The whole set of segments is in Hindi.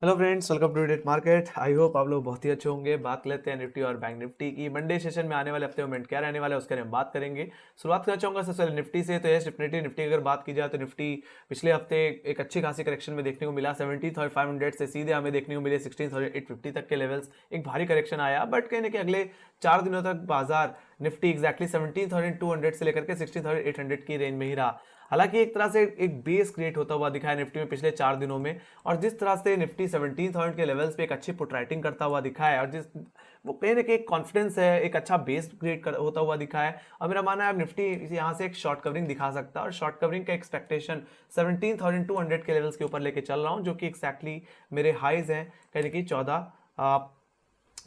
Hello friends, welcome to date market. I hope आप लोग बहुत ही अच्छे होंगे। बात लेते हैं निफ्टी और बैंक निफ्टी की। मंडे सेशन में आने वाले हफ्ते मोमेंट क्या रहने वाला है उसके बारे में बात करेंगे। शुरुआत करना चाहूंगा सबसे पहले निफ्टी से। तो यस, डेफिनेटली निफ्टी अगर बात की जाए तो निफ्टी पिछले हफ्ते एक अच्छी खासी करेक्शन में देखने को मिला। 17,500 से सीधे हमें देखने को मिले 16,850 तक के लेवल्स। एक भारी करेक्शन आया, बट कहीं ना कहीं अगले 4 दिनों तक बाजार निफ्टी एक्जैक्टली 17,200 से लेकर के 16,800 की रेंज में ही रहा। हालांकि एक तरह से एक बेस क्रिएट होता हुआ दिखा है निफ्टी में पिछले 4 दिनों में। और जिस तरह से निफ्टी 17,000 के लेवल्स पे एक अच्छी पुट राइटिंग करता हुआ दिखा है, और जिस वो कहीं ना कहीं एक कॉन्फिडेंस है, एक अच्छा बेस क्रिएट होता हुआ दिखा है। और मेरा मानना है अब निफ्टी यहाँ से एक शॉर्ट कवरिंग दिखा सकता है, और शॉर्ट कवरिंग का एक्सपेक्टेशन 17,200 के लेवल्स के ऊपर लेके चल रहा हूँ, जो कि एक्जैक्टली मेरे हाइज हैं कहीं ना कहीं 14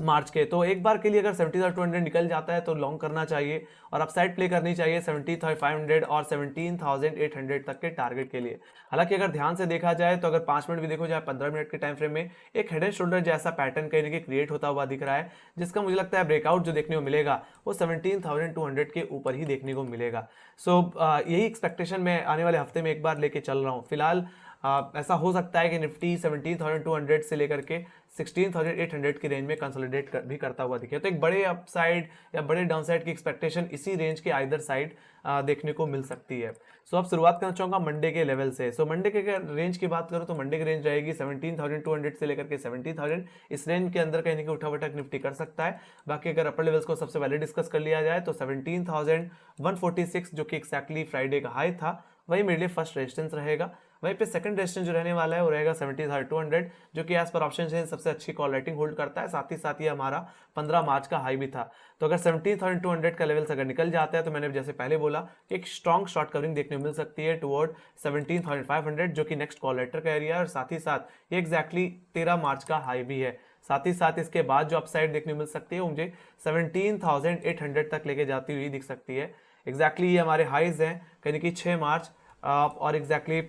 मार्च के। तो एक बार के लिए अगर 17,200 निकल जाता है तो लॉन्ग करना चाहिए, और अपसाइड प्ले करनी चाहिए 17,500 और 17,800 तक के टारगेट के लिए। हालांकि अगर ध्यान से देखा जाए तो अगर 5 मिनट भी देखो जाए 15 मिनट के टाइम फ्रेम में, एक हेड एंड शोल्डर जैसा पैटर्न कहीं ना कहीं क्रिएट होता हुआ दिख रहा है, जिसका मुझे लगता है ब्रेकआउट जो देखने को मिलेगा वो 17,200 के ऊपर ही देखने को मिलेगा। सो यही एक्सपेक्टेशन मैं आने वाले हफ्ते में एक बार लेके चल रहा हूँ। फिलहाल ऐसा हो सकता है कि निफ्टी 17,200 से लेकर के 16,800 की रेंज में कंसोलिडेट भी करता हुआ दिखे। तो एक बड़े अपसाइड या बड़े डाउनसाइड की एक्सपेक्टेशन इसी रेंज के आइदर साइड देखने को मिल सकती है। सो अब शुरुआत करना चाहूंगा मंडे के लेवल से। सो मंडे के अगर रेंज की बात करूं तो मंडे की रेंज रहेगी 17,200 से लेकर के 70,000। इस रेंज के अंदर कहीं ना कहीं उठावटक निफ्टी कर सकता है। बाकी अगर अपर लेवल्स को सबसे पहले डिस्कस कर लिया जाए तो 17,146 जो कि एक्जैक्टली फ्राइडे का हाई था, वही मेरे लिए फर्स्ट रेजिस्टेंस रहेगा। वहीं पे सेकंड रेजिस्टेंस जो रहने वाला है वो रहेगा 17,200, जो कि एज पर ऑप्शन चेन सबसे अच्छी कॉल राइटिंग होल्ड करता है। साथ ही साथ ये हमारा 15 मार्च का हाई भी था। तो अगर 17,200 का लेवल्स अगर निकल जाता है तो मैंने जैसे पहले बोला कि एक स्ट्रॉन्ग शॉर्ट कवरिंग देखने को मिल सकती है टुवर्ड 17,500, जो कि नेक्स्ट कॉल राइटर का एरिया है। और साथ ही साथ ये एक्जैक्टली 13 मार्च का हाई भी है। साथ ही साथ इसके बाद जो अपसाइड देखने को मिल सकती है वो मुझे 17,800 तक लेके जाती हुई दिख सकती है। एग्जैक्टली ये हमारे हाइज हैं कहीं कि 6 मार्च और एग्जैक्टली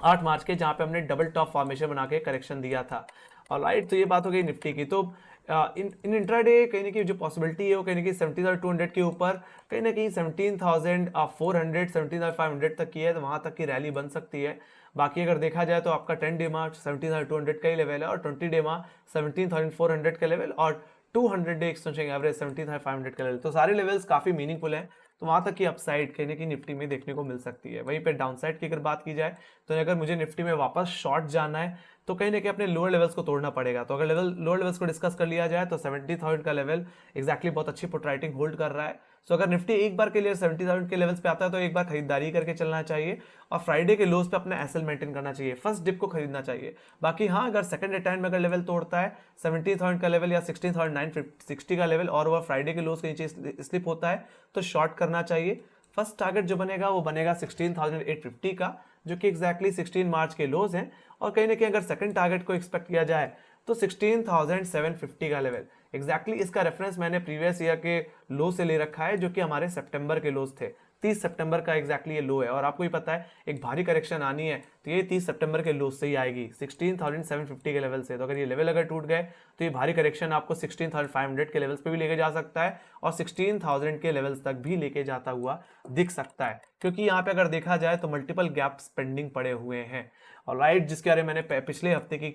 8 मार्च के, जहां पे हमने डबल टॉप फॉर्मेशन बना के करेक्शन दिया था। और राइट, तो ये बात हो गई निफ्टी की। तो इन इंट्राडे कहीं ना कहीं जो पॉसिबिलिटी है वो कहीं ना कहीं 17,200 के ऊपर कहीं ना कहीं 17,400 17,500 तक की है, तो वहां तक की रैली बन सकती है। बाकी अगर देखा जाए तो आपका 10 डे मार्च 17,200 का ही लेवल है, और 20 डे मार्च 17,400 का लेवल, और 200 डे एक्सटेंशन एवरेज 17,500 का लेवल। तो सारे लेवल्स काफी मीनिंगफुल हैं। तो वहां तक की अपसाइड कहीं ना कहीं निफ्टी में देखने को मिल सकती है। वहीं पे डाउनसाइड की अगर बात की जाए तो अगर मुझे निफ्टी में वापस शॉर्ट जाना है तो कहीं ना कहीं अपने लोअर लेवल्स को तोड़ना पड़ेगा। तो अगर लोअर लेवल्स को डिस्कस कर लिया जाए तो 70,000 का लेवल एक्जैक्टली बहुत अच्छी पुट राइटिंग होल्ड कर रहा है। सो अगर निफ्टी एक बार के लिए 70,000 के लेवल्स पे आता है तो एक बार खरीदारी करके चलना चाहिए, और फ्राइडे के लोज पे अपना एसएल मेंटेन करना चाहिए, फर्स्ट डिप को खरीदना चाहिए। बाकी हाँ, अगर सेकंड अटैम्प्ट में अगर लेवल तोड़ता है 70,000 का लेवल या 16,960 का लेवल, और वह फ्राइडे के लोज के नीचे स्लिप होता है तो शॉर्ट करना चाहिए। फर्स्ट टारगेट जो बनेगा वो बनेगा 16,850 का, जो कि एक्जैक्टली 16 मार्च के लोज हैं। और कहीं ना कहीं अगर सेकंड टारगेट को एक्सपेक्ट किया जाए तो 16,750 का लेवल, एक्जैक्टली इसका रेफरेंस मैंने प्रीवियस ईयर के लो से ले रखा है, जो कि हमारे सितंबर के लोज थे। 30 सितंबर का एक्जैक्टली ये लो है, और आपको ही पता है एक भारी करेक्शन आनी है तो ये 30 सितंबर के लो से ही आएगी, 16,750 के लेवल से। तो अगर ये लेवल अगर टूट गए तो ये भारी करेक्शन आपको 16,500 के लेवल्स पे भी लेके जा सकता है, और 16,000 के लेवल्स तक भी लेके जाता हुआ दिख सकता है, क्योंकि यहाँ पे अगर देखा जाए तो मल्टीपल गैप्स पेंडिंग पड़े हुए हैं। और राइट, जिसके बारे में मैंने पिछले हफ्ते की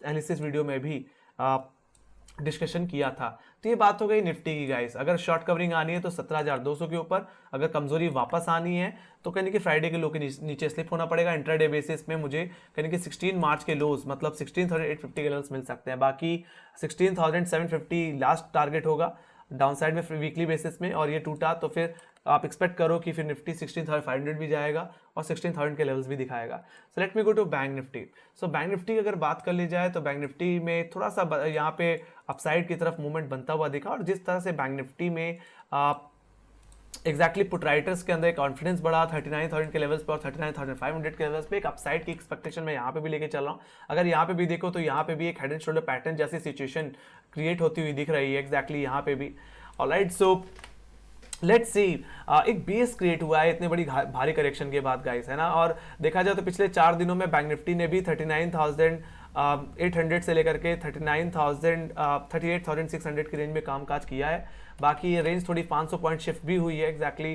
एनालिसिस वीडियो में भी डिस्कशन किया था। तो ये बात हो गई निफ्टी की गाइस। अगर शॉर्ट कवरिंग आनी है तो 17,200 के ऊपर, अगर कमजोरी वापस आनी है तो कहीं कि फ्राइडे के लो के नीचे स्लिप होना पड़ेगा। इंट्राडे बेसिस में मुझे कहीं कि 16 मार्च के लोज मतलब 16,850 के लेवल्स मिल सकते हैं। बाकी 16,750 लास्ट टारगेट होगा डाउनसाइड में वीकली बेसिस में, और ये टूटा तो फिर आप एक्सपेक्ट करो कि फिर निफ्टी 16,500 भी जाएगा और 16,000 के लेवल्स भी दिखाएगा। So let me go to bank Nifty. So bank Nifty की अगर बात कर ली जाए तो बैंक निफ्टी में थोड़ा सा यहाँ पे अपसाइड की तरफ मूवमेंट बनता हुआ दिखा, और जिस तरह से बैंक निफ्टी में एग्जैक्टली पुट राइटर्स के अंदर एक कॉन्फिडेंस बढ़ा 39,000 के लेवल्स पर और 39,500 के लेवल्स पे, एक अपसाइड की एक्सपेक्टेशन मैं यहाँ पे भी लेके चल रहा हूँ। अगर यहाँ पे भी देखो तो यहाँ पे भी एक हेड एंड शोल्डर पैटर्न जैसी सिचुएशन क्रिएट होती हुई दिख रही है एग्जैक्टली यहाँ पे भी। ऑलराइट, सो लेट्स सी, एक बेस क्रिएट हुआ है इतने बड़ी भारी करेक्शन के बाद गाइस, है ना। और देखा जाए तो पिछले 4 दिनों में बैंक निफ्टी ने भी 39,800 से लेकर के 38,600 की रेंज में कामकाज किया है। बाकी ये रेंज थोड़ी 500 पॉइंट शिफ्ट भी हुई है एग्जैक्टली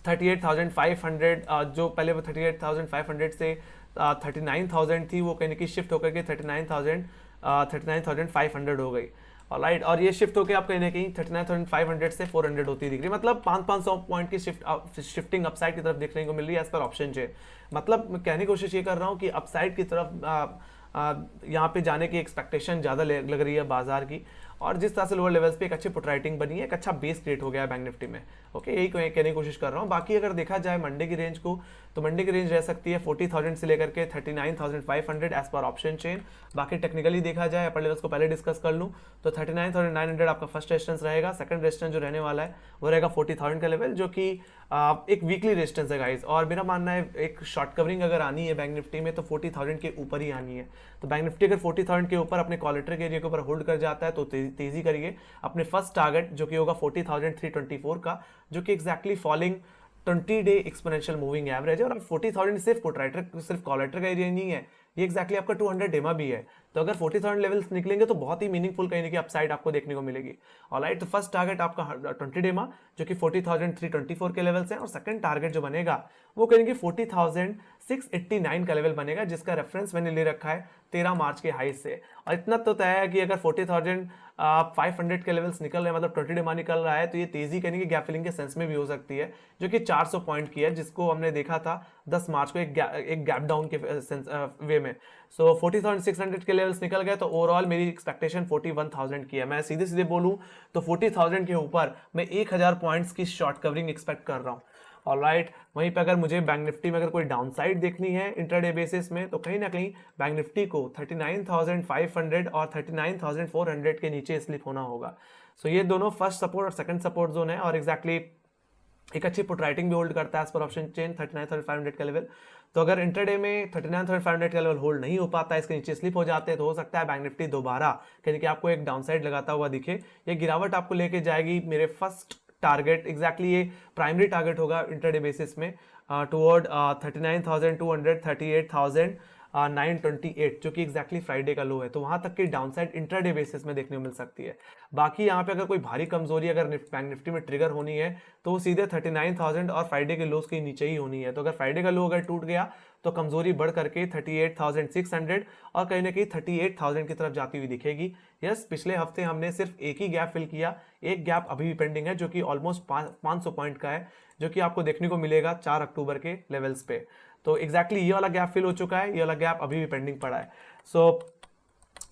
38,500 जो पहले वो 38,500 से 39,000 थी, वो कहीं की शिफ्ट होकर के 39,500 हो गई। राइट, और ये शिफ्ट होकर आप कहीं ना कहीं 39,500 से 400 होती दिख रही है, मतलब 500 पॉइंट की शिफ्टिंग अपसाइड की तरफ देखने को मिल रही है एज पर ऑप्शन चेन। मतलब मैं कहने की कोशिश ये कर रहा हूँ कि अपसाइड की तरफ यहाँ पे जाने की एक्सपेक्टेशन ज़्यादा लग रही है बाजार की, और जिस तरह से लोअर लेवल्स पे एक अच्छी पुट राइटिंग बनी है, एक अच्छा बेस क्रिएट हो गया है बैंक निफ्टी में। ओके, यही कहने की कोशिश कर रहा हूँ। बाकी अगर देखा जाए मंडे की रेंज को, तो मंडे की रेंज रह सकती है 40,000 से लेकर के 39,500 एज पर ऑप्शन चेन। बाकी टेक्निकली देखा जाए, अपर लेवल्स को पहले डिस्कस कर लूँ तो 39,900 आपका फर्स्ट रेजिस्टेंस रहेगा। सेकंड रेजिस्टेंस जो रहने वाला है वो रहेगा 40,000 का लेवल, जो कि एक वीकली रेजिस्टेंस है गाइस। और मेरा मानना है एक शॉर्ट कवरिंग अगर आनी है बैंक निफ्टी में तो 40,000 के ऊपर ही आनी है। तो बैंक निफ्टी अगर 40,000 के ऊपर अपने कॉलेटर के एरिया के ऊपर होल्ड कर जाता है तो तेजी करिए। अपने फर्स्ट टारगेट जो कि होगा 40,324 का, जो कि exactly falling 20 day exponential moving average है। और 40,000 सिर्फ पुटराइटर सिर्फ कॉलेटर का एरिया नहीं है, ये एक्जैक्टली आपका 200 डेमा भी है। तो अगर 40,000 लेवल्स निकलेंगे तो बहुत ही मीनिंगफुल कहीं ना कहीं अपसाइड आपको देखने को मिलेगी। ऑलराइट, तो फर्स्ट टारगेट आपका 20 डेमा जो कि 40,324 के लेवल्स हैं, और सेकंड टारगेट जो बनेगा वो कहेंगे 40,689 का लेवल बनेगा, जिसका रेफरेंस मैंने ले रखा है 13 मार्च के हाई से। और इतना तो तय है कि अगर 40,500 के लेवल्स निकल रहे हैं, मतलब 20 डेमा निकल रहा है, तो ये तेजी कहीं की गैप फिलिंग के सेंस में भी हो सकती है, जो कि 400 पॉइंट की है, जिसको हमने देखा था 10 मार्च को एक गैप डाउन के वे में। सो 40,600 के लेवल्स निकल गए तो ओवरऑल मेरी एक्सपेक्टेशन 41,000 की है। मैं सीधे सीधे बोलूं तो 40,000 के ऊपर मैं 1,000 पॉइंट्स की शॉर्ट कवरिंग एक्सपेक्ट कर रहा हूँ। ऑलराइट, वहीं पे अगर मुझे बैंक निफ्टी में अगर कोई डाउनसाइड देखनी है इंट्राडे बेसिस में, तो कहीं ना कहीं बैंक निफ्टी को 39,500 और 39,400 के नीचे स्लिप होना होगा। सो ये दोनों फर्स्ट सपोर्ट और सेकंड सपोर्ट जोन है, और एग्जैक्टली एक अच्छी पुट राइटिंग भी होल्ड करता है एज पर ऑप्शन चेन 39,500 का लेवल। तो अगर इंटरडे में 39,500 का लेवल होल्ड नहीं हो पाता, इसके नीचे स्लिप हो जाते हैं, तो हो सकता है बैंक निफ्टी दोबारा कहीं कि आपको एक डाउनसाइड लगाता हुआ दिखे। ये गिरावट आपको लेके जाएगी मेरे फर्स्ट टारगेट, एग्जैक्टली ये प्राइमरी टारगेट होगा इंटरडे बेसिस में टुवर्ड 39,200 38,928, जो कि एग्जैक्टली फ्राइडे का लो है। तो वहां तक की डाउनसाइड इंटरडे बेसिस में देखने को मिल सकती है। बाकी यहाँ पे अगर कोई भारी कमजोरी अगर बैंक निफ्टी में ट्रिगर होनी है तो वो सीधे 39,000 और फ्राइडे के लोस के नीचे ही होनी है। तो अगर फ्राइडे का लो अगर टूट गया तो कमजोरी बढ़ करके 38,600 और कहीं ना कहीं 38,000 की तरफ जाती हुई दिखेगी। यस, पिछले हफ्ते हमने सिर्फ एक ही गैप फिल किया, एक गैप अभी भी पेंडिंग है जो कि ऑलमोस्ट 500 पॉइंट का है, जो कि आपको देखने को मिलेगा 4 अक्टूबर के लेवल्स पे। तो एग्जैक्टली ये वाला गैप फिल हो चुका है, ये वाला गैप अभी भी पेंडिंग पड़ा है। सो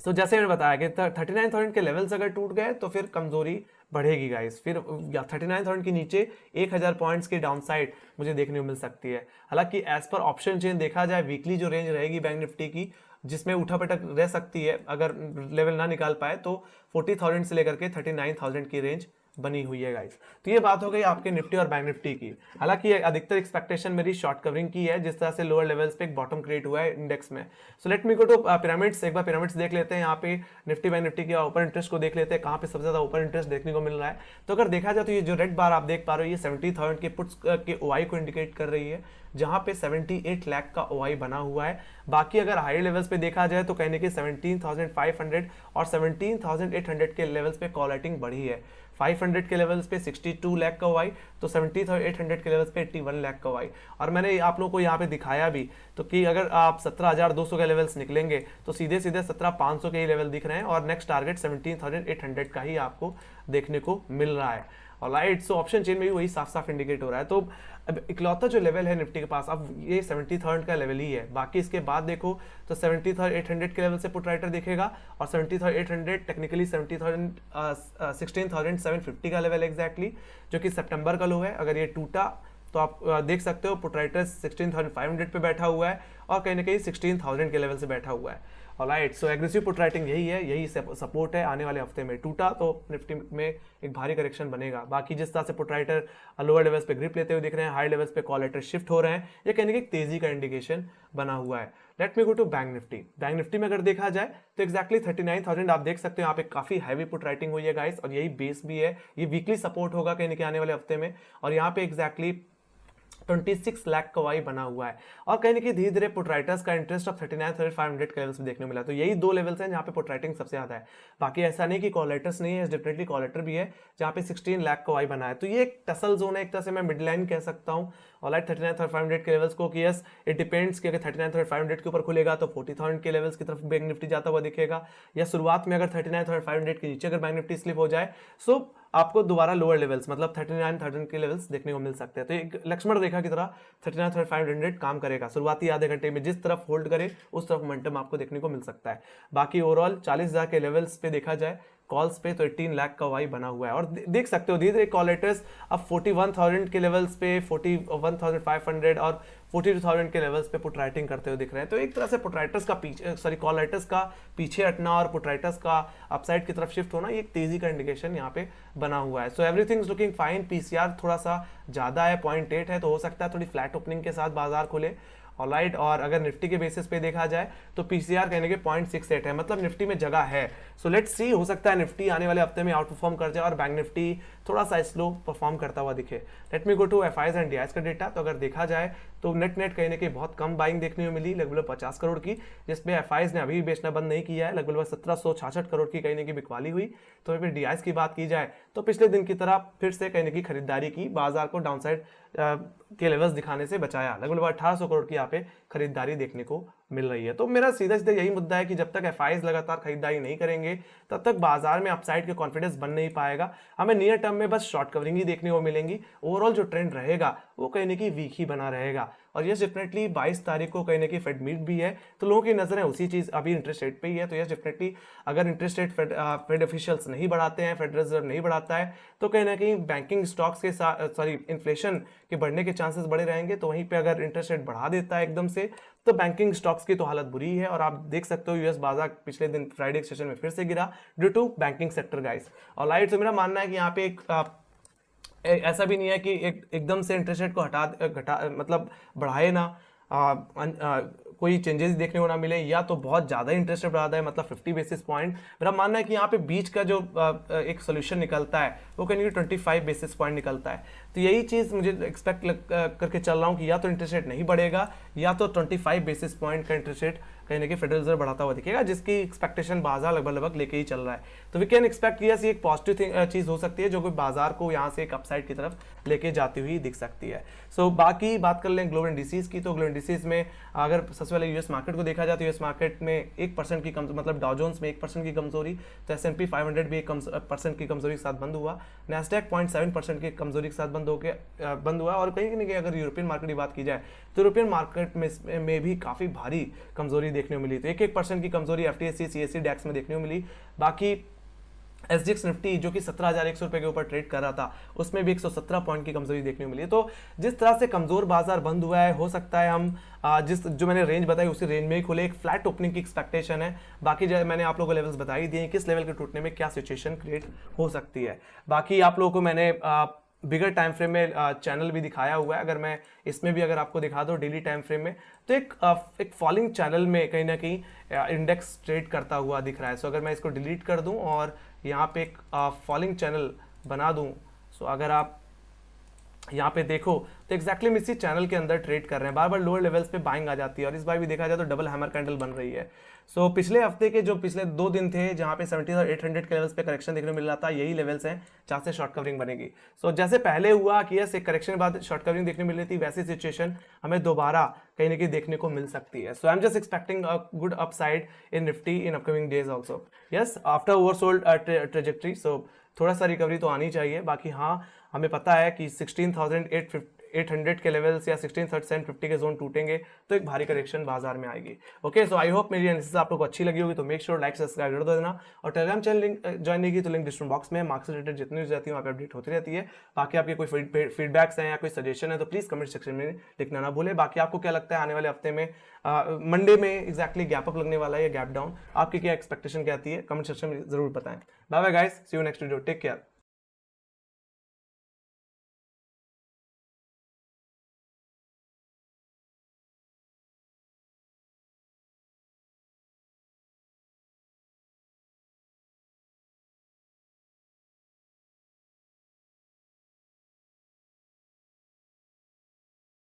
जैसे मैंने बताया कि 39,000 के लेवल्स अगर टूट गए तो फिर कमजोरी बढ़ेगी गाइस, फिर 39,000 के नीचे 1,000 पॉइंट्स की डाउनसाइड मुझे देखने को मिल सकती है। हालांकि एज पर ऑप्शन चेन देखा जाए, वीकली जो रेंज रहेगी बैंक निफ्टी की जिसमें उठा पटक रह सकती है अगर लेवल ना निकाल पाए, तो 40,000 से लेकर के 39,000 की रेंज बनी हुई है गाइस। तो ये बात हो गई आपके निफ्टी और बैंक निफ्टी की। हालांकि अधिकतर एक्सपेक्टेशन मेरी शॉर्ट कवरिंग की है, जिस तरह से लोअर लेवल्स पे एक बॉटम क्रिएट हुआ है इंडेक्स में। So let me go to pyramids, एक बार पिरामिड्स देख लेते हैं। यहाँ पे निफ्टी बैंक निफ्टी के ऊपर इंटरेस्ट को देख लेते हैं, कहाँ पे सबसे ज्यादा ऊपर इंटरेस्ट देखने को मिल रहा है। तो अगर देखा जाए तो ये जो रेड बार आप देख पा रहे हो, ये 70,000 के पुट्स के ओआई को इंडिकेट कर रही है, जहां पे 78 लाख का ओआई बना हुआ है। बाकी अगर हाई लेवल्स पे देखा जाए तो कहने के 17,500 और 17,800 के लेवल्स पे कॉल राइटिंग बढ़ी है। 500 के लेवल्स पे 62 लाख का ओआई, तो 70,800 के लेवल्स पे 81 लाख का ओआई। और मैंने आप लोगों को यहाँ पे दिखाया भी तो कि अगर आप 17,200 के लेवल्स निकलेंगे तो सीधे सीधे 17,500 के ही लेवल दिख रहे हैं, और नेक्स्ट टारगेट 17,800 का ही आपको देखने को मिल रहा है। ऑलराइट, सो ऑप्शन चेन में भी वही साफ साफ इंडिकेट हो रहा है। तो अब इकलौता जो लेवल है निफ्टी के पास अब ये 70,000 का लेवल ही है। बाकी इसके बाद देखो तो 70,800 के लेवल से पुट राइटर दिखेगा, और 70,800 टेक्निकली 16,750 का लेवल एग्जैक्टली, जो कि सितंबर का लो है। अगर ये टूटा तो आप देख सकते हो पुट राइटर 16,500 पे बैठा हुआ है, और कहीं ना कहीं 16,000 के लेवल से बैठा हुआ है। ऑलराइट, सो एग्रेसिव पुट राइटिंग यही है, यही सपोर्ट है। आने वाले हफ्ते में टूटा तो निफ्टी में एक भारी करेक्शन बनेगा। बाकी जिस तरह से पुट राइटर लोअर लेवल्स पे ग्रिप लेते हुए दिख रहे हैं, हाई लेवल्स पे कॉल राइटर शिफ्ट हो रहे हैं, ये कहने की तेजी का इंडिकेशन बना हुआ है। Let me go to bank Nifty. Bank Nifty में अगर देखा जाए तो एक्जैक्टली 39,000 आप देख सकते हो, यहाँ पे काफी हैवी पुट राइटिंग हुई है गाइस, और यही बेस भी है, ये वीकली सपोर्ट होगा कहीं ना कहीं आने वाले हफ्ते में। और यहाँ पे एग्जैक्टली 26 लाख का वाई बना हुआ है। और कहीं ना कहीं धीरे धीरे पुट राइटर्स का इंटरेस्ट ऑफ 39,500 के लेवल्स में देखने को मिला। तो यही दो लेवल्स हैं जहाँ पे पुट राइटिंग सबसे ज्यादा है। बाकी ऐसा नहीं कि कॉल राइटर्स नहीं है, डेफिनेटली कॉल राइटर भी है जहाँ पे 16 लाख का वाई बना है। तो ये एक टसल जोन है, एक तरह से मैं मिड लाइन कह सकता हूँ ऑलराइट 39,500 के लेवल्स को कि यस इट डिपेंड्स कि अगर 39,500 के ऊपर खुलेगा तो 40,000 के लेवल्स की तरफ बैंक निफ्टी जाता हुआ दिखेगा, या शुरुआत में अगर 39,500 के नीचे अगर बैंक निफ्टी स्लिप हो जाए सो आपको दोबारा लोअर लेवल्स मतलब 39,000 के लेवल्स देखने को मिल सकते हैं। तो एक लक्ष्मण रेखा की तरह 39,500 काम करेगा, शुरुआती आधे घंटे में जिस तरफ होल्ड करे उस तरफ मोमेंटम आपको देखने को मिल सकता है। बाकी ओवरऑल 40,000 के लेवल्स पे देखा जाए कॉल्स पे तो 18 लाख का वाई बना हुआ है। और देख सकते हो धीरे धीरे कॉल लेटर्स अब 41,000 के लेवल्स पे 41,500 और 42,000 के लेवल्स पे पुट राइटिंग करते हुए दिख रहे हैं। तो एक तरह से पुट राइटर्स का पीछे सॉरी कॉल राइटर्स का पीछे हटना और पुट राइटर्स का अपसाइड की तरफ शिफ्ट होना ये एक तेजी का इंडिकेशन यहाँ पे बना हुआ है। So everything is looking fine. PCR थोड़ा सा ज्यादा है 0.8 है, तो हो सकता है थोड़ी फ्लैट ओपनिंग के साथ बाजार खुले ऑलराइट। और अगर निफ्टी के बेसिस पे देखा जाए तो पीसीआर कहने के 0.68 है, मतलब निफ्टी में जगह है। सो लेट्स सी, हो सकता है निफ्टी आने वाले हफ्ते में आउट परफॉर्म कर जाए और बैंक निफ्टी थोड़ा सा स्लो परफॉर्म करता हुआ दिखे। Let me go to FIIs and DIIs का डेटा। तो अगर देखा जाए तो नेट कहने के बहुत कम बाइंग देखने को मिली, लगभग 50 करोड़ की, जिसमें एफआईज ने अभी भी बेचना बंद नहीं किया है। लगभग 1766 करोड़ की कहने की बिकवाली हुई। तो फिर डीआईज की बात की जाए तो पिछले दिन की तरह फिर से कहने की खरीदारी की, बाजार को डाउनसाइड के लेवल्स दिखाने से बचाया। लगभग 1800 करोड़ की यहाँ पे खरीदारी देखने को मिल रही है। तो मेरा सीधा सीधा यही मुद्दा है कि जब तक एफआईज लगातार खरीदारी नहीं करेंगे तब तक बाजार में अपसाइड के कॉन्फिडेंस बन नहीं पाएगा। हमें नियर टर्म में बस शॉर्ट कवरिंग ही देखने को मिलेंगी। ओवरऑल जो ट्रेंड रहेगा वो कहने की वीक ही बना रहेगा। और यस डेफिनेटली 22 तारीख को कहने की फेड मीट भी है, तो लोगों की नजरें उसी चीज अभी इंटरेस्ट रेट पे ही है। तो यस डेफिनेटली अगर इंटरेस्ट रेट फेड ऑफिशियल्स नहीं बढ़ाते हैं, फेडरल रिजर्व नहीं बढ़ाता है, तो कहीं ना कहीं बैंकिंग स्टॉक्स के साथ सॉरी इन्फ्लेशन के बढ़ने के चांसेस बढ़े रहेंगे। तो वहीं पे अगर इंटरेस्ट रेट बढ़ा देता है एकदम से तो बैंकिंग स्टॉक्स की तो हालत बुरी है। और आप देख सकते हो यूएस बाजार पिछले दिन फ्राइडे सेशन में फिर से गिरा due to banking sector guys. और लाइट तो मेरा मानना है कि यहाँ पे एक ऐसा भी नहीं है कि एकदम से इंटरेस्ट रेट को घटा मतलब बढ़ाए ना, कोई चेंजेस देखने को ना मिले, या तो बहुत ज़्यादा इंटरेस्ट रेट बढ़ाता है मतलब 50 बेसिस पॉइंट। मेरा मानना है कि यहाँ पे बीच का जो एक सोल्यूशन निकलता है वो कहीं 25 बेसिस पॉइंट निकलता है। तो यही चीज़ मुझे एक्सपेक्ट करके चल रहा हूँ कि या तो इंटरेस्ट रेट नहीं बढ़ेगा या तो 25 बेसिस पॉइंट का इंटरेस्ट रेट कहीं ना कहीं फेडरल रिजर्व बढ़ाता हुआ दिखेगा, जिसकी एक्सपेक्टेशन बाजार लगभग लेके ही चल रहा है। तो वी कैन एक्सपेक्ट यस, ये एक पॉजिटिव चीज़ हो सकती है जो कि बाजार को यहाँ से एक अपसाइड की तरफ लेके जाती हुई दिख सकती है। सो बाकी बात कर लें ग्लोबल इंडिसेस की, तो ग्लोबल इंडिसेस में अगर सबसे पहले यूएस मार्केट को देखा जाए तो यूएस मार्केट में 1% की मतलब डाउ जोन्स में 1% की कमजोरी, तो S&P 500 भी 1% की कमजोरी के साथ बंद हुआ। नैस्डैक 0.7% की कमजोरी के साथ बंद हुआ। और कहीं ना कहीं अगर यूरोपियन मार्केट की बात की जाए तो यूरोपियन मार्केट में भी काफ़ी भारी कमजोरी देखने को मिली। तो 1% की कमजोरी FTSE CSE डैक्स में देखने को मिली। बाकी SGX निफ्टी जो कि 17,100 रुपए के ऊपर ट्रेड कर रहा था उसमें भी 117 पॉइंट की कमजोरी देखने को मिली। तो जिस तरह से कमजोर बाजार बंद हुआ है, हो सकता है हम जो मैंने रेंज बताई उसी रेंज में ही खुले। एक फ्लैट ओपनिंग की एक्सपेक्टेशन है। बाकी जो मैंने आप लोगों को लेवल्स बताई दिए किस लेवल के टूटने में क्या सिचुएशन क्रिएट हो सकती है। बाकी आप लोगों को मैंने बिगर टाइम फ्रेम में चैनल भी दिखाया हुआ है। अगर मैं इसमें भी अगर आपको दिखा दो डेली टाइम फ्रेम में, तो एक फॉलिंग चैनल में कहीं ना कहीं इंडेक्स ट्रेड करता हुआ दिख रहा है। सो अगर मैं इसको डिलीट कर दूं और यहाँ पे एक फॉलिंग चैनल बना दूं, सो अगर आप यहाँ पे देखो तो एक्जैक्टली हम इसी चैनल के अंदर ट्रेड कर रहे हैं। बार बार लोअर लेवल्स पे बाइंग आ जाती है और इस बार भी देखा जाए तो डबल हैमर कैंडल बन रही है। सो पिछले हफ्ते के जो पिछले 2 दिन थे जहाँ पे 70,800 के लेवल्स पे करेक्शन देखने को मिल रहा था, यही लेवल्स हैं जहाँ से शॉर्ट कवरिंग बनेगी। सो जैसे पहले हुआ कि यस एक करेक्शन के बाद शॉर्ट कवरिंग देखने मिल रही थी, वैसी सिचुएशन हमें दोबारा कहीं ना कहीं देखने को मिल सकती है। So I am just expecting a good upside in Nifty in upcoming days also. Yes after oversold trajectory, so थोड़ा सा रिकवरी तो आनी चाहिए। बाकी हाँ, हमें पता है कि 16,800 के लेवल्स या 16,750 के जोन टूटेंगे तो एक भारी करेक्शन बाजार में आएगी। ओके, सो आई होप मेरी एनालिसिस आप लोग को अच्छी लगी होगी। तो मेक श्योर लाइक सब्सक्राइब कर देना और टेलीग्राम चैनल लिंक ज्वाइन नहीं की तो लिंक डिस्क्रिप्शन बॉक्स में मार्क्स रिलेटेड जितनी न्यूज रहती है वहाँ पे अपडेट होती रहती है। बाकी आपके कोई फीडबैक्स हैं या कोई सजेशन है तो प्लीज कमेंट सेक्शन में लिखना ना भूले। बाकी आपको क्या लगता है आने वाले हफ्ते में मंडे में एक्जैक्टली गैप अप लगने वाला है या गैप डाउन, आपकी क्या एक्सपेक्टेशन क्या आती है कमेंट सेक्शन में जरूर बताएं। Bye bye guys, see you next video, take care.